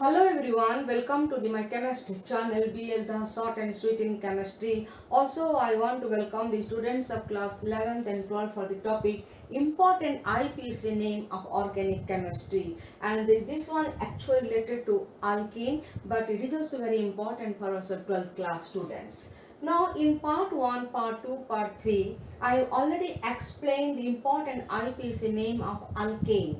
Hello everyone, welcome to my chemistry channel BL the short and sweet in chemistry. Also, I want to welcome the students of class 11th and 12th for the topic important IPC name of organic chemistry. And this one actually related to alkene, but it is also very important for us 12th class students. Now in part 1, part 2, part 3, I have already explained the important IPC name of alkane.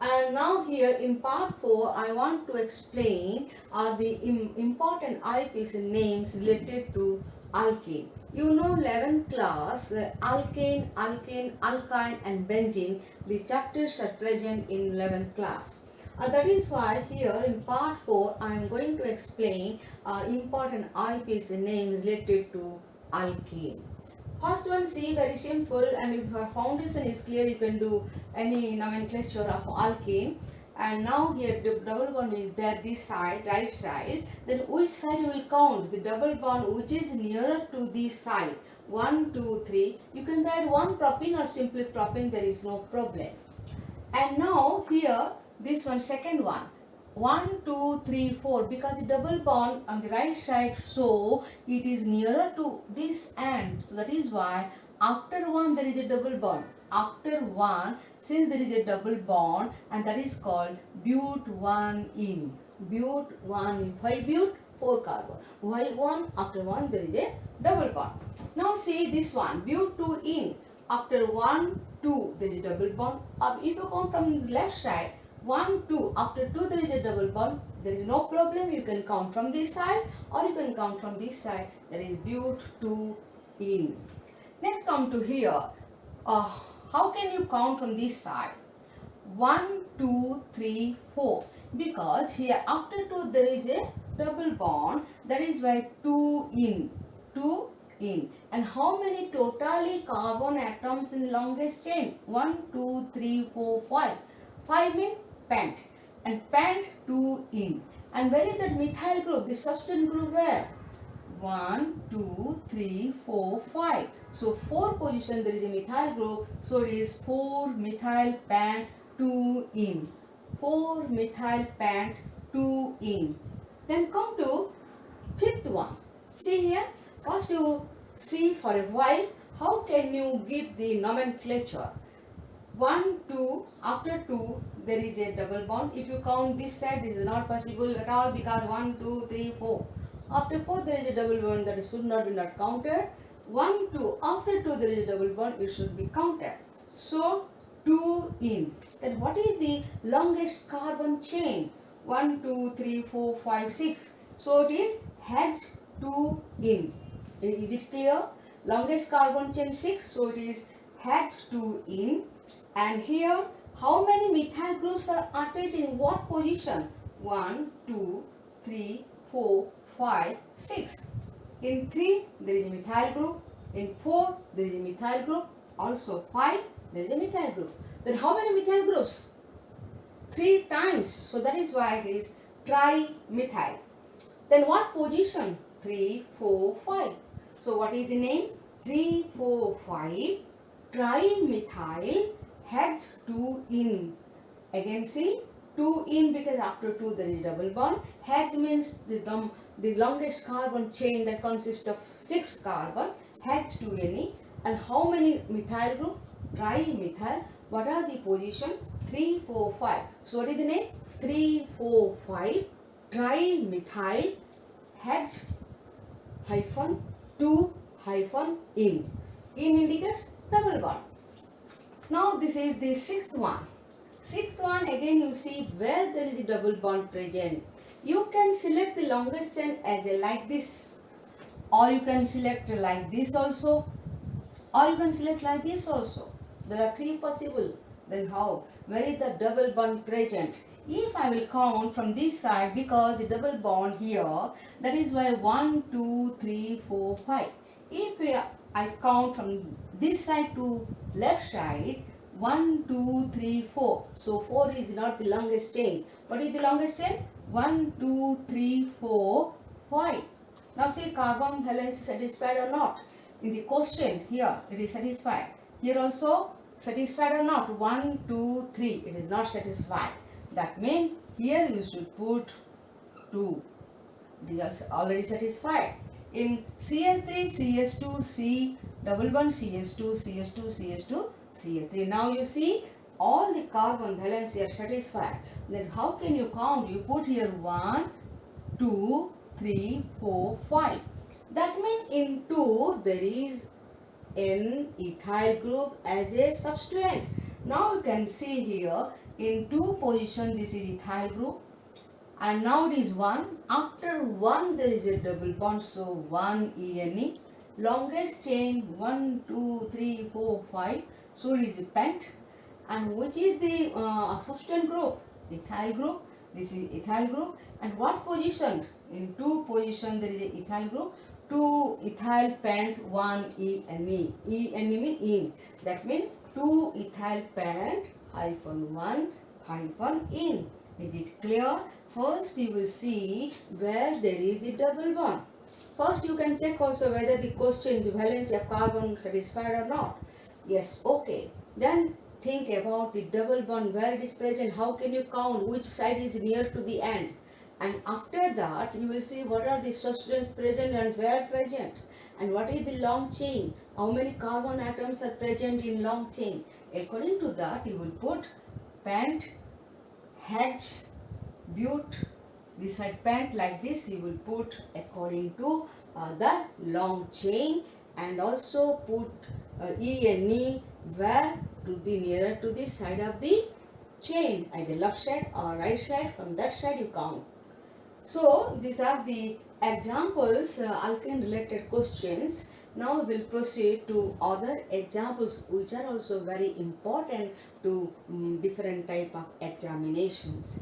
And now here in part 4, I want to explain the important IPC names related to alkene. You know 11th class, alkane, alkane, alkyne and benzene, the chapters are present in 11th class. That is why here in part 4, I am going to explain important IPC name related to alkene. First one, see, very simple, and if your foundation is clear, you can do any nomenclature of alkane. And now here the double bond is there, this side, right side. Then which side you will count? The double bond which is nearer to this side. 1, 2, 3. You can write one propene or simply propene, there is no problem. And now here, this one, second one. 1, 2, 3, 4, because the double bond on the right side, so it is nearer to this end. So that is why after 1 there is a double bond. After 1, since there is a double bond, and that is called but 1 in. But 1 in. 5 but, 4 carbon. Why 1? After 1 there is a double bond. Now see this one, but 2 in. After 1, 2 there is a double bond. If you count from the left side, 1, 2, after 2 there is a double bond, there is no problem, you can count from this side or you can count from this side, there is but 2 in. Next come to here, how can you count from this side? 1, 2, 3, 4, because here after 2 there is a double bond, that is why 2 in, 2 in. And how many totally carbon atoms in longest chain? 1, 2, 3, 4, 5. 5 means pent, and pent 2 in. And where is that methyl group? The substance group where? 1, 2, 3, 4, 5. So 4 position there is a methyl group. So it is 4 methyl pent 2 in. 4 methyl pent 2 in. Then come to fifth one. See here. First you see for a while how can you give the nomenclature. 1, 2, after 2 there is a double bond. If you count this side, this is not possible at all because 1, 2, 3, 4. After 4 there is a double bond, that should not be not counted. 1, 2, after 2 there is a double bond, it should be counted. So 2 in. Then what is the longest carbon chain? 1, 2, 3, 4, 5, 6. So it is H2 in. Is it clear? Longest carbon chain 6, so it is H2 in. And here, how many methyl groups are attached in what position? 1, 2, 3, 4, 5, 6. In 3, there is a methyl group. In 4, there is a methyl group. Also 5, there is a methyl group. Then how many methyl groups? 3 times. So that is why it is trimethyl. Then what position? 3, 4, 5. So what is the name? 3, 4, 5 trimethyl H2 in. Again see, 2 in because after 2 there is double bond. H means the longest carbon chain that consists of 6 carbon, H2Ne. And how many methyl group? Trimethyl. What are the position? 3, 4, 5. So what is the name? 3, 4, 5 trimethyl H hyphen 2 hyphen in. In indicates double bond. Now this is the sixth one. Sixth one, again you see where there is a double bond present. You can select the longest chain as a like this, or you can select like this also, or you can select like this also. There are 3 possible. Then how? Where is the double bond present? If I will count from this side, because the double bond here, that is why 1, 2, 3, 4, 5. If I count from this side to left side, 1, 2, 3, 4. So 4 is not the longest chain. What is the longest chain? 1, 2, 3, 4, 5. Now see, carbon balance is satisfied or not? In the question here, it is satisfied. Here also satisfied or not? 1, 2, 3. It is not satisfied. That means here you should put 2. It is already satisfied. In CH3, CH2, C double bond, CH2, CH2, CH2, CH3. Now you see all the carbon valence are satisfied. Then how can you count? You put here 1, 2, 3, 4, 5. That means in 2 there is an ethyl group as a substituent. Now you can see here in 2 position this is ethyl group, and now it is 1. After 1 there is a double bond, so 1 ENE. Longest chain 1, 2, 3, 4, 5. So it is a pent. And which is the substituent group? Ethyl group. This is ethyl group. And what position? In 2 position there is a ethyl group. 2 ethyl pent, 1 ENE. ENE means in. That means 2 ethyl pent hyphen 1 hyphen in. Is it clear? First you will see where there is the double bond. First you can check also whether the question, the valence of carbon satisfied or not. Yes, okay. Then think about the double bond, where it is present, how can you count, which side is near to the end. And after that you will see what are the substances present and where present. And what is the long chain, how many carbon atoms are present in long chain. According to that you will put pent, H, but. Beside pent like this you will put according to the long chain, and also put ENE where to the nearer to the side of the chain, either left side or right side. From that side you count. So these are the examples, alkane related questions. Now we will proceed to other examples which are also very important to different type of examinations.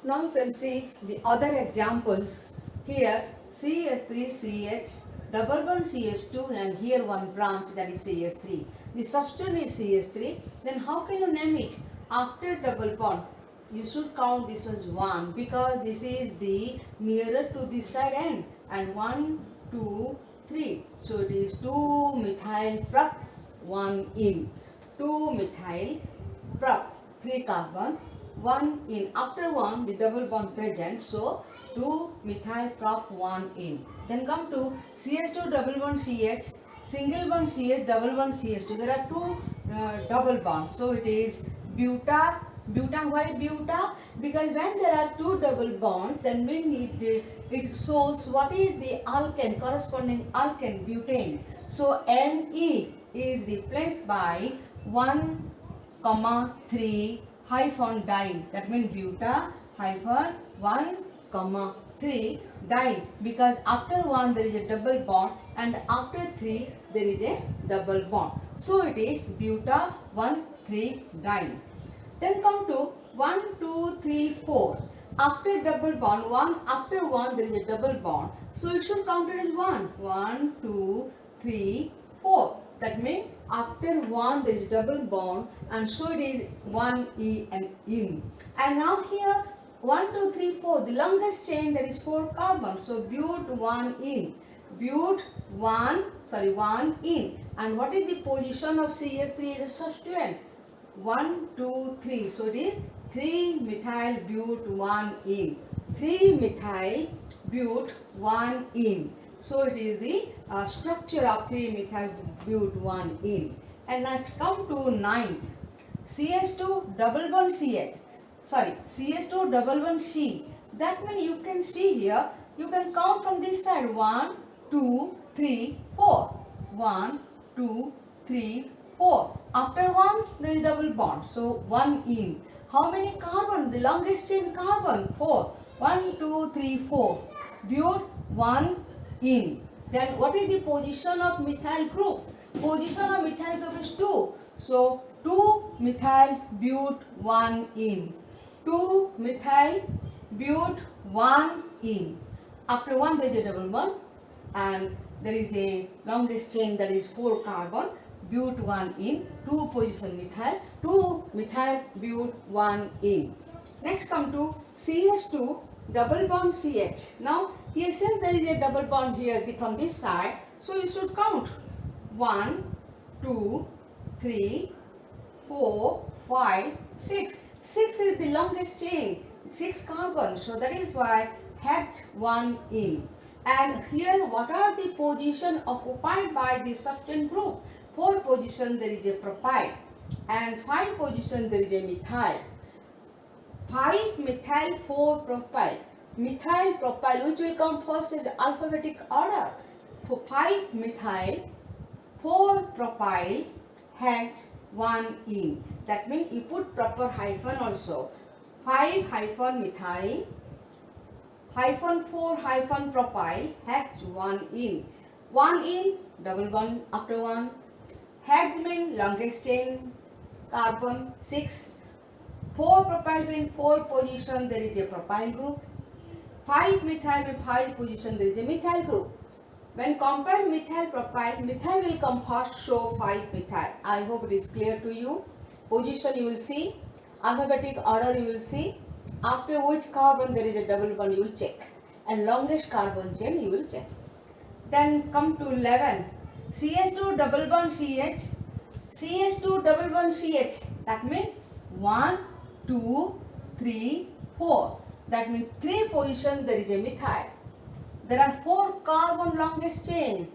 Now you can see the other examples. Here CH3CH, double bond CH2, and here one branch, that is CH3. The substituent is CH3. Then how can you name it? After double bond you should count this as 1, because this is the nearer to this side end, and 1, 2, 3. So it is 2 methyl prop 1 in, 2 methyl prop 3 carbon 1 in. After 1 the double bond present, so 2 methyl prop 1 in. Then come to CH2 double bond CH, single bond CH, double bond CH2. There are 2 double bonds, so it is buta. Buta, why buta? Because when there are 2 double bonds, then when it shows what is the alkane, corresponding alkane, butane. So Ne is replaced by 1, 3 hyphen diene. That means buta hyphen 1, 3 diene, because after 1 there is a double bond and after 3 there is a double bond. So it is buta 1, 3 diene. Then come to 1, 2, 3, 4. After double bond, 1, after 1 there is a double bond. So it should count it as 1. 1, 2, 3, 4. That means after 1 there is a double bond, and so it is 1 E and in. And now here 1, 2, 3, 4. The longest chain, that is 4 carbon. So but 1 in. But 1 in. And what is the position of CH3 as a substituent? 1, 2, 3. So it is 3 methyl but 1 in. 3 methyl but 1 in. So it is the structure of 3 methyl but 1 in. And next come to 9th. CH2 double bond CH. CH2 double bond C. That means you can see here, you can count from this side 1, 2, 3, 4. 1, 2, 3, 4. After 1 there is double bond, so 1 in. How many carbon? The longest chain carbon 4. 1, 2, 3, 4. But 1 in. Then what is the position of methyl group? Position of methyl group is 2. So 2 methyl but 1 in. 2 methyl but 1 in. After 1 there is a double bond and there is a longest chain, that is 4 carbon. But 1 in, 2 position methyl, 2 methyl but 1 in. Next come to CH2 double bond CH. Now here since there is a double bond here from this side, so you should count 1, 2, 3, 4, 5, 6. 6 is the longest chain, 6 carbon, so that is why H1 in. And here what are the position occupied by the substance group? 4 position there is a propyl and 5 position there is a methyl. 5 methyl, 4 propyl. Methyl propyl, which will come first is alphabetic order. For 5 methyl, 4 propyl, H1 in. That means you put proper hyphen also. 5 hyphen methyl hyphen 4 hyphen propyl, H1 in. 1 in, double bond after 1. H means longest chain carbon 6. 4 propyl means 4 position there is a propyl group. 5 methyl means 5 position there is a methyl group. When compare methyl propyl, methyl will come first, show 5 methyl. I hope it is clear to you. Position you will see, alphabetic order you will see. After which carbon there is a double bond you will check, and longest carbon chain you will check. Then come to 11. CH2 double bond CH, CH2 double bond CH. That means 1, 2, 3, 4. That means 3 position there is a methyl. There are 4 carbon longest chain,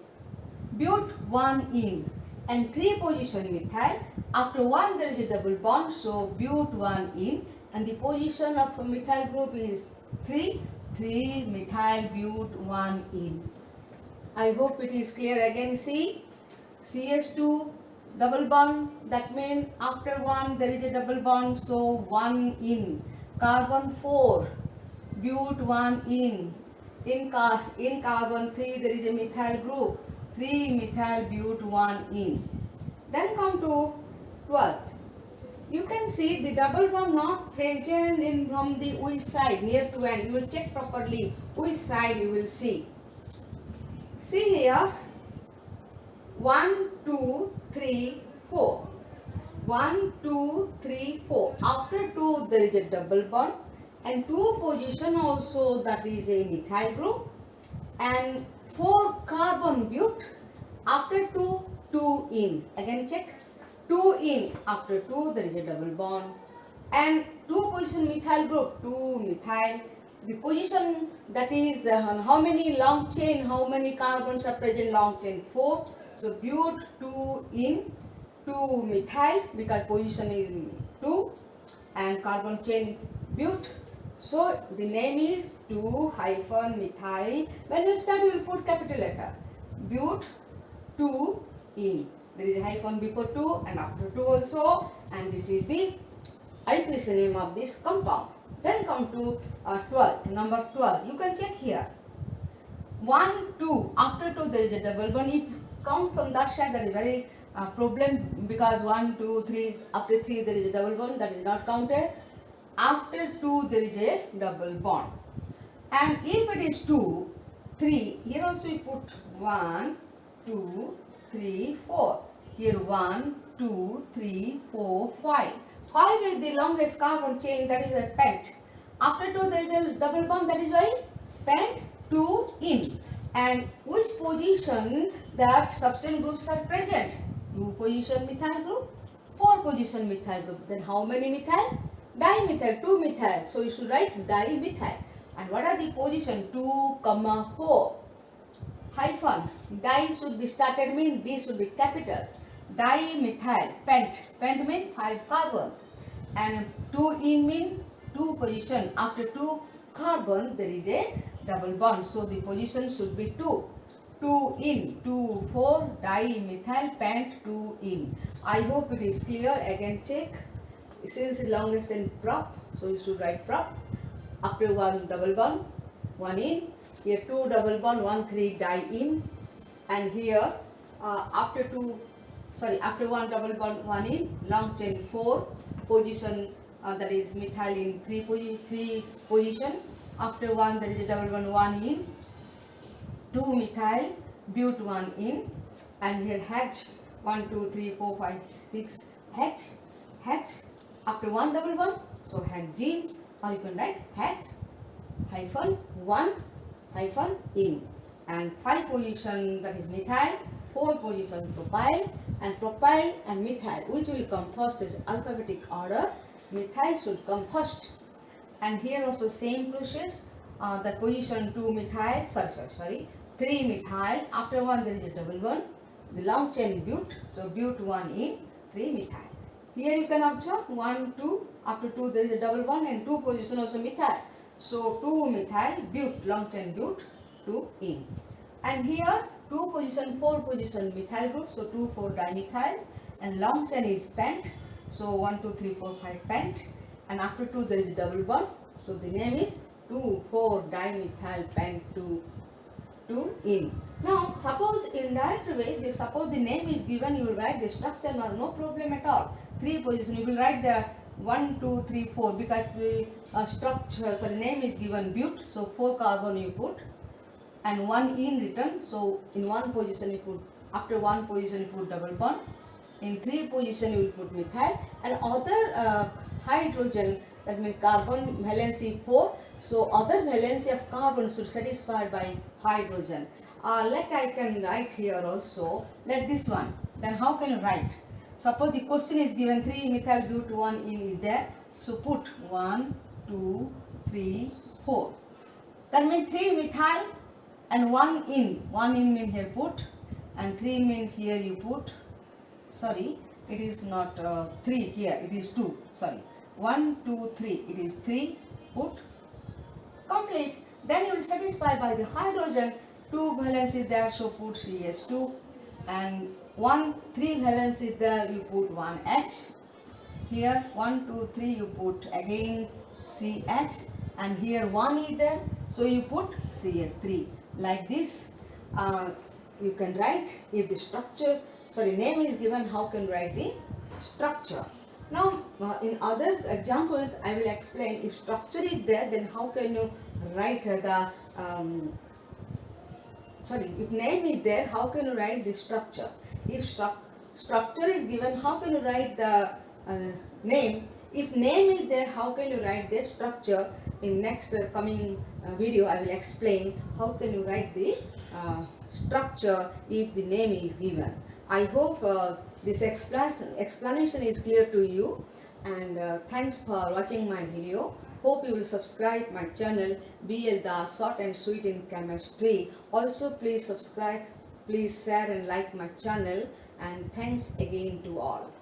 but 1 in, and 3 position methyl. After 1 there is a double bond, so but 1 in, and the position of a methyl group is 3, 3 methyl but 1 in. I hope it is clear. Again see, CH2 double bond, that means after 1 there is a double bond, so 1 in. Carbon 4, but 1 in. In carbon 3 there is a methyl group, 3 methyl but 1 in. Then come to 12th. You can see the double bond not present in from the which side, near to end. You will check properly which side you will see. See here, 1, 2, 3, 4. 1, 2, 3, 4. After 2 there is a double bond, and 2 position also, that is a methyl group, and 4 carbon but. After 2, 2 in. Again check. 2 in. After 2 there is a double bond, and 2 position methyl group, 2 methyl. The position, that is how many long chain, how many carbons are present long chain, 4. So but 2 in, 2 methyl, because position is 2, and carbon chain but. So the name is 2 hyphen methyl. When you start you will put capital letter, but 2 in. There is a hyphen before 2 and after 2 also, and this is the IPC name of this compound. Then come to 12th, number 12. You can check here. 1, 2. After 2 there is a double bond. If count from that side, that is very problem, because 1, 2, 3. After 3 there is a double bond, that is not counted. After 2 there is a double bond. And if it is 2, 3, here also you put 1, 2, 3, 4. Here 1, 2, 3, 4, 5. 5 is the longest carbon chain, that is a pent. After 2 there is a double bond, that is why pent 2 in. And which position that substance groups are present? 2 position methyl group, 4 position methyl group. Then how many methyl? Dimethyl, 2 methyl. So you should write dimethyl. And what are the position? 2, 4. Hyphen. Di should be started, mean D should be capital. Dimethyl, pent. Pent mean 5 carbon. And 2 in mean 2 position. After 2 carbon there is a double bond. So the position should be 2. 2 in, 2, 4, dimethyl, pent, 2 in. I hope it is clear. Again check. Since longest and prop, so you should write prop. After 1 double bond, 1 in. Here 2 double bond, 1, 3 di in. And here after 1 double bond, 1 in. Long chain 4 position, that is methyl in 3 position. After 1 there is a double bond, 1 in. 2 methyl, but 1 in. And here H, 1, 2, 3, 4, 5, 6, H. After 1 double bond, so Hg, or you can write H hyphen 1 hyphen in. And 5 position, that is methyl, 4 position propyl, and methyl, which will come first is alphabetic order. methyl should come first. And here also same process, the position 2 methyl, sorry, 3 methyl, after 1 there is a double bond, the long chain but, so but 1 in 3 methyl. Here you can observe 1, 2, after 2 there is a double bond and 2 position also methyl. So 2 methyl, but, long chain but, 2 in. And here 2 position, 4 position methyl group, so 2, 4 dimethyl, and long chain is pent, so 1, 2, 3, 4, 5 pent, and after 2 there is a double bond, so the name is 2, 4 dimethyl pent 2 in. Now suppose in direct way, suppose the name is given, you will write the structure, no problem at all. 3 position you will write the 1, 2, 3, 4 because the structure, sorry, name is given but, so 4 carbon you put and 1 in written, so in 1 position you put, after 1 position you put double bond, in 3 position you will put methyl, and other hydrogen, that means carbon valency 4, so other valency of carbon should satisfied by hydrogen. Let I can write here also, let this one, then how can you write? Suppose the question is given 3 methyl but 1 in is there, so put 1, 2, 3, 4. That means 3 methyl and 1 in means here put, and 3 means here you put, sorry, it is not 3 here, it is 2, sorry, 1, 2, 3, it is 3, put, complete. Then you will satisfy by the hydrogen, 2 valence is there, so put CH2, and 3 valence is there, you put 1H, here 1, 2, 3 you put again CH, and here 1 is there, so you put CH3. Like this you can write if the structure, sorry, name is given, how can write the structure. Now in other examples I will explain, if structure is there then how can you write the if name is there, how can you write the structure? If structure is given, how can you write the name? If name is there, how can you write the structure? In next coming video I will explain how can you write the structure if the name is given. I hope this explanation is clear to you, and thanks for watching my video. Hope you will subscribe my channel BL Das Short and Sweet in Chemistry. Also please subscribe, please share and like my channel, and thanks again to all.